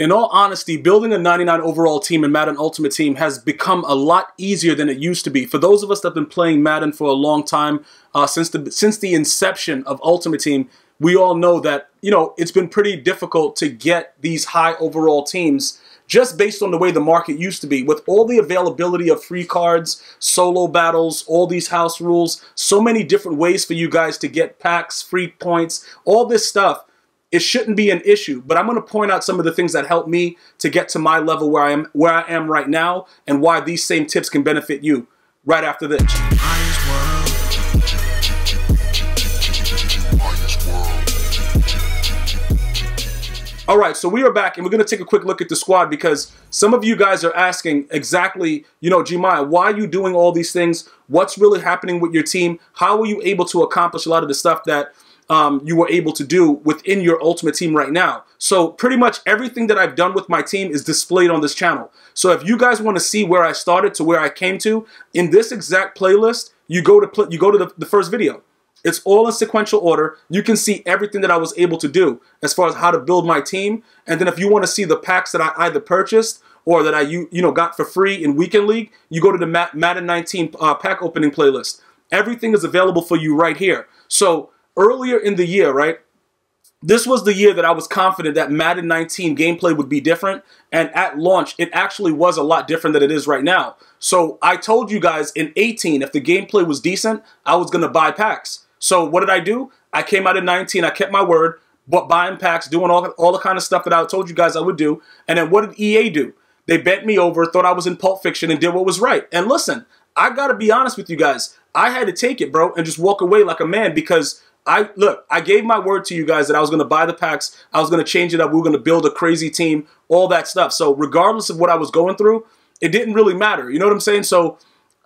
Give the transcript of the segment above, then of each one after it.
In all honesty, building a 99 overall team in Madden Ultimate Team has become a lot easier than it used to be. For those of us that have been playing Madden for a long time, since the inception of Ultimate Team, we all know that, you know, it's been pretty difficult to get these high overall teams just based on the way the market used to be. With all the availability of free cards, solo battles, all these house rules, so many different ways for you guys to get packs, free points, all this stuff. It shouldn't be an issue, but I'm going to point out some of the things that helped me to get to my level where I am right now, and why these same tips can benefit you right after this. All right, so we are back, and we're going to take a quick look at the squad, because some of you guys are asking exactly, you know, G-Maya, why are you doing all these things? What's really happening with your team? How were you able to accomplish a lot of the stuff that you were able to do within your Ultimate Team right now? So pretty much everything that I've done with my team is displayed on this channel. So if you guys want to see where I started to where I came to, in this exact playlist, you go to the first video. It's all in sequential order. You can see everything that I was able to do as far as how to build my team. And then if you want to see the packs that I either purchased or that I got for free in Weekend League, you go to the Madden 19 pack opening playlist. Everything is available for you right here. So earlier in the year, right, this was the year that I was confident that Madden 19 gameplay would be different, and at launch, it actually was a lot different than it is right now. So I told you guys in 18, if the gameplay was decent, I was going to buy packs. So what did I do? I came out in 19, I kept my word, buying packs, doing all the kind of stuff that I told you guys I would do, and then what did EA do? They bent me over, thought I was in Pulp Fiction, and did what was right. And listen, I got to be honest with you guys. I had to take it, bro, and just walk away like a man, because I gave my word to you guys that I was going to buy the packs, I was going to change it up, we were going to build a crazy team, all that stuff. So regardless of what I was going through, it didn't really matter. You know what I'm saying? So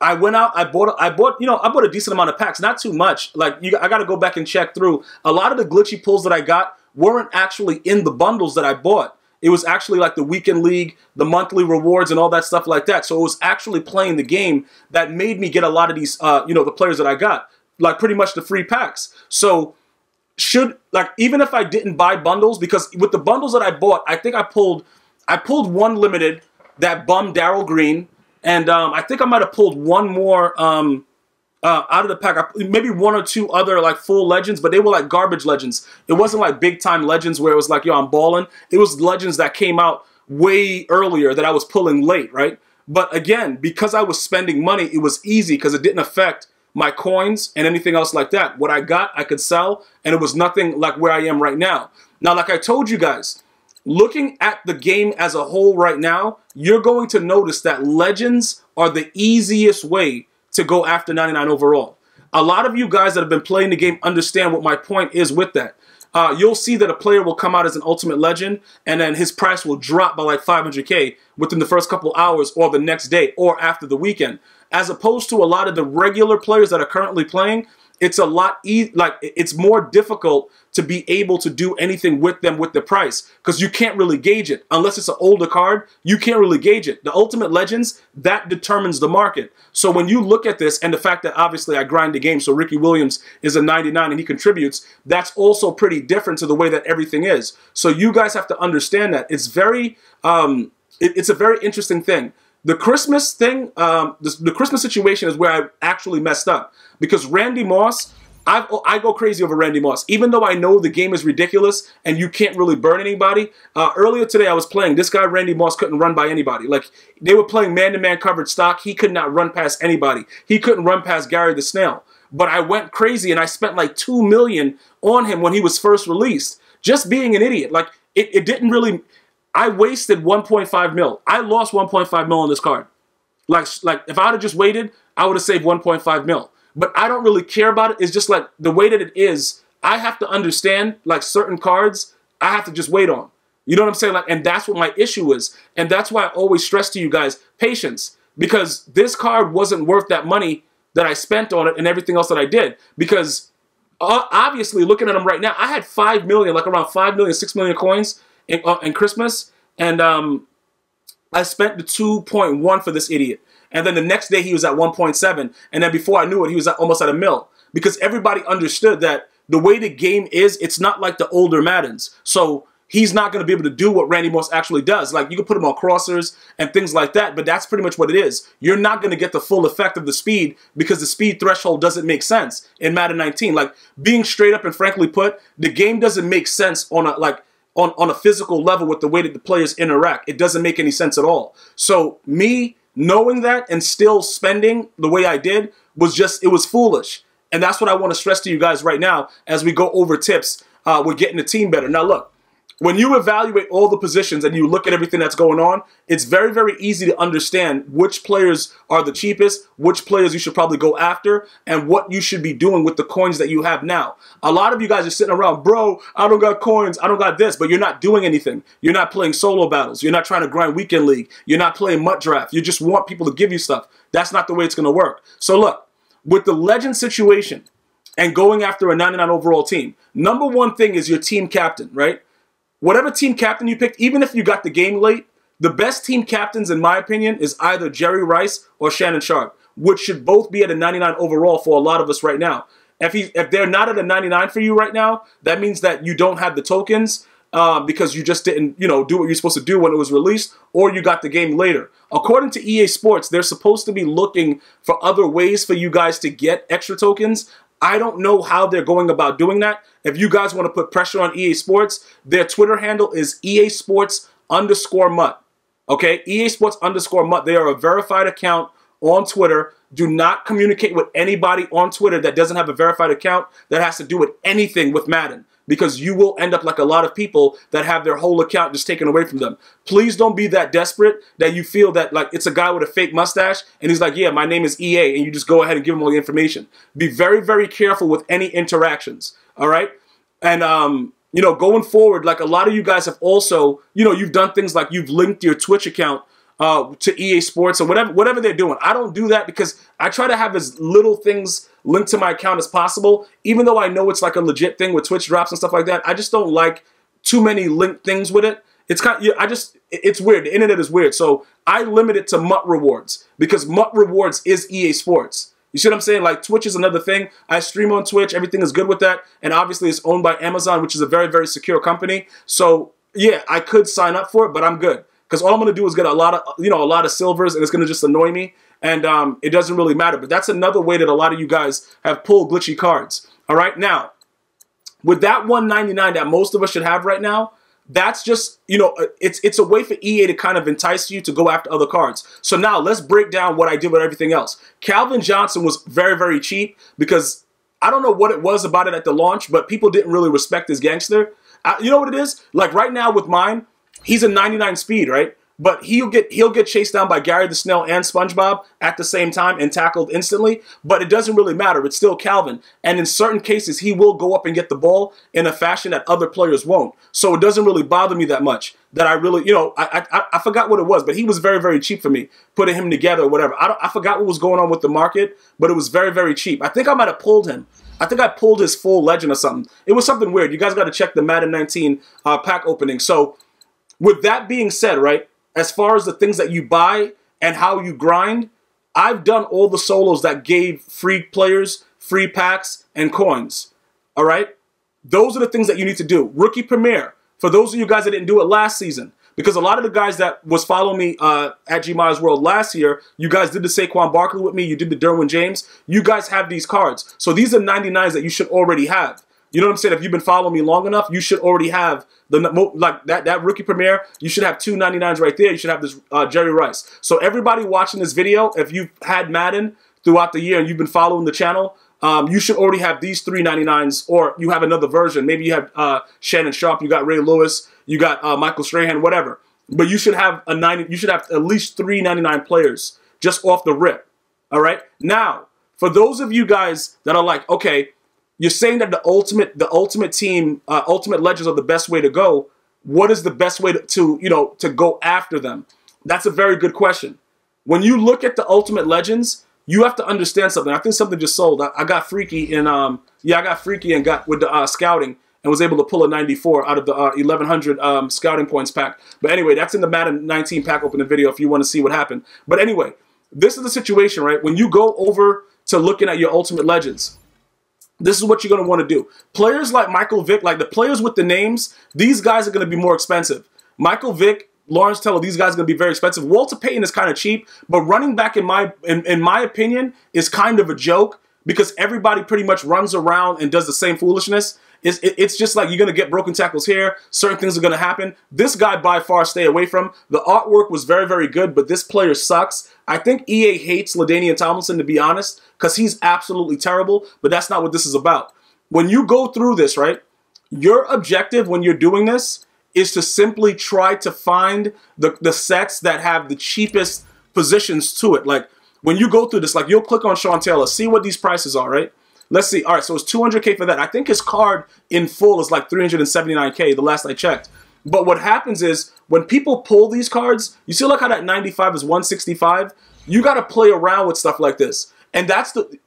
I went out, I bought a decent amount of packs, not too much. Like, I got to go back and check through. A lot of the glitchy pulls that I got weren't actually in the bundles that I bought. It was actually like the Weekend League, the monthly rewards, and all that stuff like that. So it was actually playing the game that made me get a lot of these, the players that I got, like pretty much the free packs. So even if I didn't buy bundles, because with the bundles that I bought, I think I pulled one limited that bummed Darrell Green. And I think I might have pulled one more out of the pack. Maybe one or two other like full legends, but they were like garbage legends. It wasn't like big time legends where it was like, yo, I'm balling. It was legends that came out way earlier that I was pulling late, right? But again, because I was spending money, it was easy because it didn't affect my coins and anything else like that. What I got, I could sell, and it was nothing like where I am right now. Now, like I told you guys, looking at the game as a whole right now, you're going to notice that legends are the easiest way to go after 99 overall. A lot of you guys that have been playing the game understand what my point is with that. You'll see that a player will come out as an ultimate legend, and then his price will drop by like 500K within the first couple hours or the next day or after the weekend. As opposed to a lot of the regular players that are currently playing, it's a lot it's more difficult to be able to do anything with them with the price, because you can't really gauge it. Unless it's an older card, you can't really gauge it. The Ultimate Legends, that determines the market. So when you look at this, and the fact that obviously I grind the game, so Ricky Williams is a 99 and he contributes, that's also pretty different to the way that everything is. So you guys have to understand that. It's very, it's a very interesting thing. The Christmas thing, the Christmas situation is where I actually messed up, because Randy Moss, I go crazy over Randy Moss. Even though I know the game is ridiculous and you can't really burn anybody, earlier today I was playing, this guy Randy Moss couldn't run by anybody. Like, they were playing man-to-man coverage stock, he could not run past anybody. He couldn't run past Gary the Snail. But I went crazy and I spent like $2 million on him when he was first released. Just being an idiot. Like, it didn't really... I wasted 1.5 mil. I lost 1.5 mil on this card. Like if I would have just waited, I would have saved 1.5 mil. But I don't really care about it. It's just like the way that it is, I have to understand, like, certain cards, I have to just wait on. You know what I'm saying? Like, and that's what my issue is. And that's why I always stress to you guys, patience. Because this card wasn't worth that money that I spent on it and everything else that I did. Because obviously, looking at them right now, I had 5 million, like around 5 million, 6 million coins in Christmas. And I spent the 2.1 for this idiot. And then the next day he was at 1.7. And then before I knew it, he was almost at $1 mil. Because everybody understood that the way the game is, it's not like the older Maddens. So he's not going to be able to do what Randy Moss actually does. Like, you can put him on crossers and things like that, but that's pretty much what it is. You're not going to get the full effect of the speed because the speed threshold doesn't make sense in Madden 19. Like, being straight up and frankly put, the game doesn't make sense on a, like, on a physical level with the way that the players interact. It doesn't make any sense at all. So me knowing that and still spending the way I did was just, it was foolish. And that's what I want to stress to you guys right now as we go over tips with getting the team better. Now look, when you evaluate all the positions and you look at everything that's going on, it's very, very easy to understand which players are the cheapest, which players you should probably go after, and what you should be doing with the coins that you have now. A lot of you guys are sitting around, bro, I don't got coins, I don't got this, but you're not doing anything. You're not playing solo battles. You're not trying to grind weekend league. You're not playing MUT draft. You just want people to give you stuff. That's not the way it's going to work. So look, with the legend situation and going after a 99 overall team, number one thing is your team captain, right? Whatever team captain you picked, even if you got the game late, the best team captains, in my opinion, is either Jerry Rice or Shannon Sharpe, which should both be at a 99 overall for a lot of us right now. If they're not at a 99 for you right now, that means that you don't have the tokens because you just didn't, do what you're supposed to do when it was released, or you got the game later. According to EA Sports, they're supposed to be looking for other ways for you guys to get extra tokens. I don't know how they're going about doing that. If you guys want to put pressure on EA Sports, their Twitter handle is EA Sports_MUT. Okay, EA Sports_MUT. They are a verified account on Twitter. Do not communicate with anybody on Twitter that doesn't have a verified account that has to do with anything with Madden, because you will end up like a lot of people that have their whole account just taken away from them. Please don't be that desperate that you feel that like it's a guy with a fake mustache and he's like, yeah, my name is EA, and you just go ahead and give him all the information. Be very, very careful with any interactions, all right? And, going forward, like a lot of you guys have also, you've done things like you've linked your Twitch account to EA Sports or whatever they're doing. I don't do that because I try to have as little things linked to my account as possible, even though I know it's like a legit thing with Twitch drops and stuff like that. I just don't like too many linked things with it. It's kind of, it's weird. The internet is weird. So I limit it to MUT Rewards because MUT Rewards is EA Sports. You see what I'm saying? Like, Twitch is another thing. I stream on Twitch. Everything is good with that. And obviously it's owned by Amazon, which is a very, very secure company. So yeah, I could sign up for it, but I'm good. Because all I'm going to do is get a lot of silvers, and it's going to just annoy me. And it doesn't really matter. But that's another way that a lot of you guys have pulled glitchy cards. All right? Now, with that 199 that most of us should have right now, that's just, it's a way for EA to kind of entice you to go after other cards. So now let's break down what I did with everything else. Calvin Johnson was very, very cheap because I don't know what it was about it at the launch, but people didn't really respect his gangster. You know what it is? Like right now with mine, he's a 99 speed, right? But he'll get chased down by Gary the Snail and SpongeBob at the same time and tackled instantly. But it doesn't really matter. It's still Calvin. And in certain cases, he will go up and get the ball in a fashion that other players won't. So it doesn't really bother me that much that I really, I forgot what it was. But he was very, very cheap for me, putting him together or whatever. I forgot what was going on with the market, but it was very, very cheap. I think I might have pulled him. I think I pulled his full legend or something. It was something weird. You guys got to check the Madden 19 pack opening. So with that being said, right, as far as the things that you buy and how you grind, I've done all the solos that gave free players, free packs, and coins. All right? Those are the things that you need to do. Rookie Premiere, for those of you guys that didn't do it last season, because a lot of the guys that was following me at G Myers World last year, you guys did the Saquon Barkley with me, you did the Derwin James, you guys have these cards. So these are 99s that you should already have. You know what I'm saying? If you've been following me long enough, you should already have that Rookie Premiere. You should have 2 99s right there. You should have this Jerry Rice. So everybody watching this video, if you've had Madden throughout the year and you've been following the channel, you should already have these 3 99s, or you have another version. Maybe you have Shannon Sharpe, you got Ray Lewis, you got Michael Strahan, whatever. But you should have you should have at least 3 99 players just off the rip. All right. Now, for those of you guys that are like, okay, you're saying that the ultimate team, ultimate legends are the best way to go. What is the best way to go after them? That's a very good question. When you look at the ultimate legends, you have to understand something. I think something just sold. I got freaky and I got freaky and got with the scouting and was able to pull a 94 out of the 1100 scouting points pack. But anyway, that's in the Madden 19 pack opening video if you want to see what happened. But anyway, this is the situation, right? When you go over to looking at your ultimate legends, this is what you're going to want to do. Players like Michael Vick, like the players with the names, these guys are going to be more expensive. Michael Vick, Lawrence Taylor, these guys are going to be very expensive. Walter Payton is kind of cheap, but running back, in my opinion, is kind of a joke because everybody pretty much runs around and does the same foolishness. It's just like you're going to get broken tackles here. Certain things are going to happen. This guy, by far, stay away from. The artwork was very, very good, but this player sucks. I think EA hates LaDainian Tomlinson, to be honest, because he's absolutely terrible, but that's not what this is about. When you go through this, right, your objective when you're doing this is to simply try to find the sets that have the cheapest positions to it. Like, when you go through this, like, you'll click on Sean Taylor, see what these prices are, right? Let's see. All right, so it's $200K for that. I think his card in full is like $379K, the last I checked. But what happens is when people pull these cards, you see like how that 95 is 165? You got to play around with stuff like this. And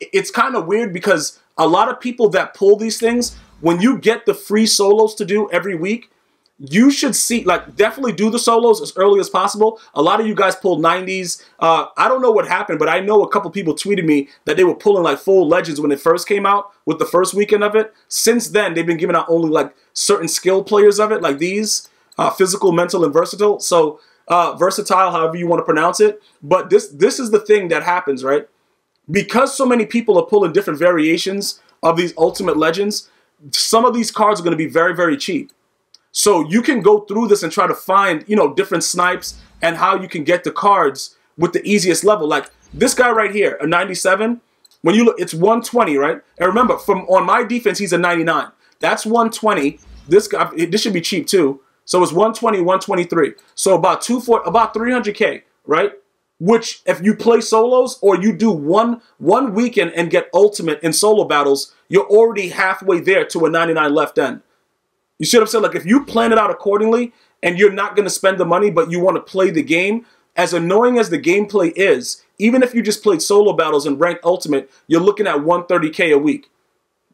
it's kind of weird because a lot of people that pull these things, when you get the free solos to do every week, you should see, like, definitely do the solos as early as possible. A lot of you guys pulled 90s. I don't know what happened, but I know a couple people tweeted me that they were pulling, like, full legends when it first came out with the first weekend of it. Since then, they've been giving out only, like, certain skill players of it, like these, physical, mental, and versatile. So, versatile, however you want to pronounce it. But this is the thing that happens, right? Because so many people are pulling different variations of these Ultimate Legends, some of these cards are going to be very, very cheap. So you can go through this and try to find, you know, different snipes and how you can get the cards with the easiest level. Like this guy right here, a 97. When you look, it's 120, right? And remember, on my defense, he's a 99. That's 120. This guy, this should be cheap too. So it's 120, 123. So about 300K, right? Which if you play solos or you do one weekend and get ultimate in solo battles, you're already halfway there to a 99 left end. You see what I'm saying? Like, if you plan it out accordingly and you're not going to spend the money, but you want to play the game, as annoying as the gameplay is, even if you just played solo battles and ranked ultimate, you're looking at 130K a week.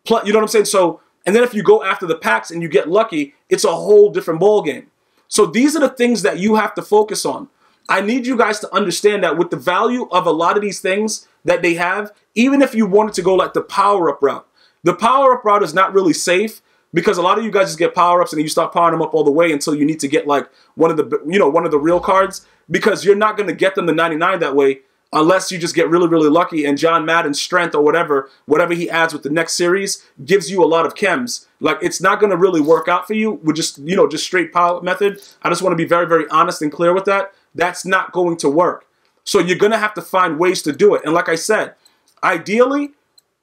You know what I'm saying? So, and then if you go after the packs and you get lucky, it's a whole different ball game. So these are the things that you have to focus on. I need you guys to understand that with the value of a lot of these things that they have, even if you wanted to go like the power-up route, the power-up route is not really safe. Because a lot of you guys just get power-ups and then you start powering them up all the way until you need to get like one of the real cards, because you're not going to get them to 99 that way unless you just get really, really lucky and John Madden's strength or whatever he adds with the next series gives you a lot of chems. Like, it's not going to really work out for you with just, you know, just straight power method. I just want to be very, very honest and clear with that. That's not going to work. So you're going to have to find ways to do it. And like I said, ideally,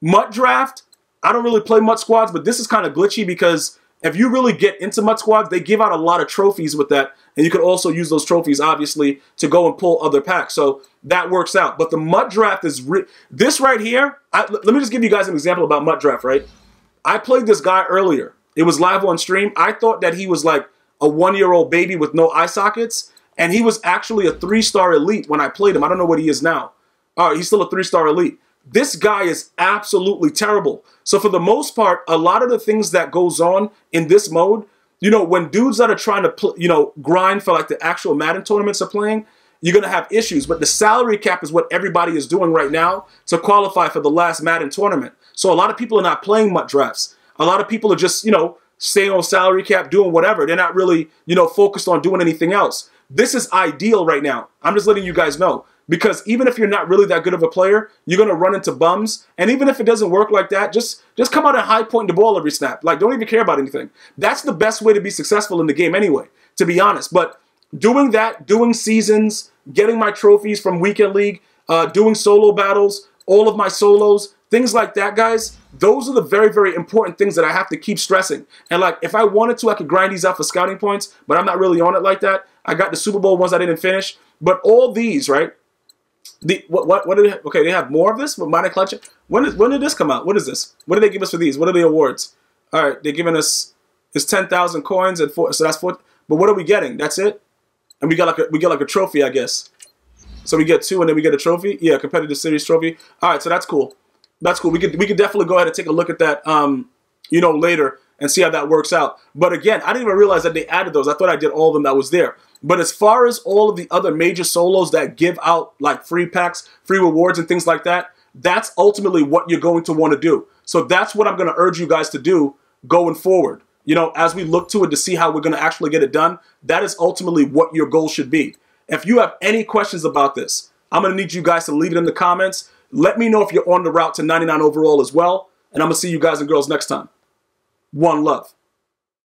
MUT Draft, I don't really play MUT Squads, but this is kind of glitchy because if you really get into MUT Squads, they give out a lot of trophies with that. And you can also use those trophies, obviously, to go and pull other packs. So that works out. But the MUT Draft is... this right here... let me just give you guys an example about MUT Draft, right? I played this guy earlier. It was live on stream. I thought that he was like a 1-year-old baby with no eye sockets. And he was actually a 3-star elite when I played him. I don't know what he is now. All right, he's still a 3-star elite. This guy is absolutely terrible. So for the most part, a lot of the things that goes on in this mode, you know, when dudes that are trying to, grind for like the actual Madden tournaments are playing, you're going to have issues. But the salary cap is what everybody is doing right now to qualify for the last Madden tournament. So a lot of people are not playing MUT Drafts. A lot of people are just, staying on salary cap, doing whatever. They're not really, focused on doing anything else. This is ideal right now. I'm just letting you guys know. Because even if you're not really that good of a player, you're going to run into bums. And even if it doesn't work like that, just come out and high point the ball every snap. Like, don't even care about anything. That's the best way to be successful in the game anyway, to be honest. But doing that, doing seasons, getting my trophies from Weekend League, doing solo battles, all of my solos, things like that, guys, those are the very, very important things that I have to keep stressing. And like, if I wanted to, I could grind these out for scouting points, but I'm not really on it like that. I got the Super Bowl ones I didn't finish. But all these, right? What did they have? Okay, they have more of this with Modern Collection. When did this come out? What is this? What did they give us for these? What are the awards? All right, they're giving us 10,000 coins and 4. So that's 4. But what are we getting? That's it. And we get like a trophy, I guess. So we get 2 and then we get a trophy. Yeah, competitive series trophy. All right, so that's cool. That's cool. We could definitely go ahead and take a look at that, later and see how that works out. But again, I didn't even realize that they added those. I thought I did all of them that was there. But as far as all of the other major solos that give out like free packs, free rewards and things like that, that's ultimately what you're going to want to do. So that's what I'm going to urge you guys to do going forward. You know, as we look to it to see how we're going to actually get it done, that is ultimately what your goal should be. If you have any questions about this, I'm going to need you guys to leave it in the comments. Let me know if you're on the route to 99 overall as well. And I'm going to see you guys and girls next time. One love.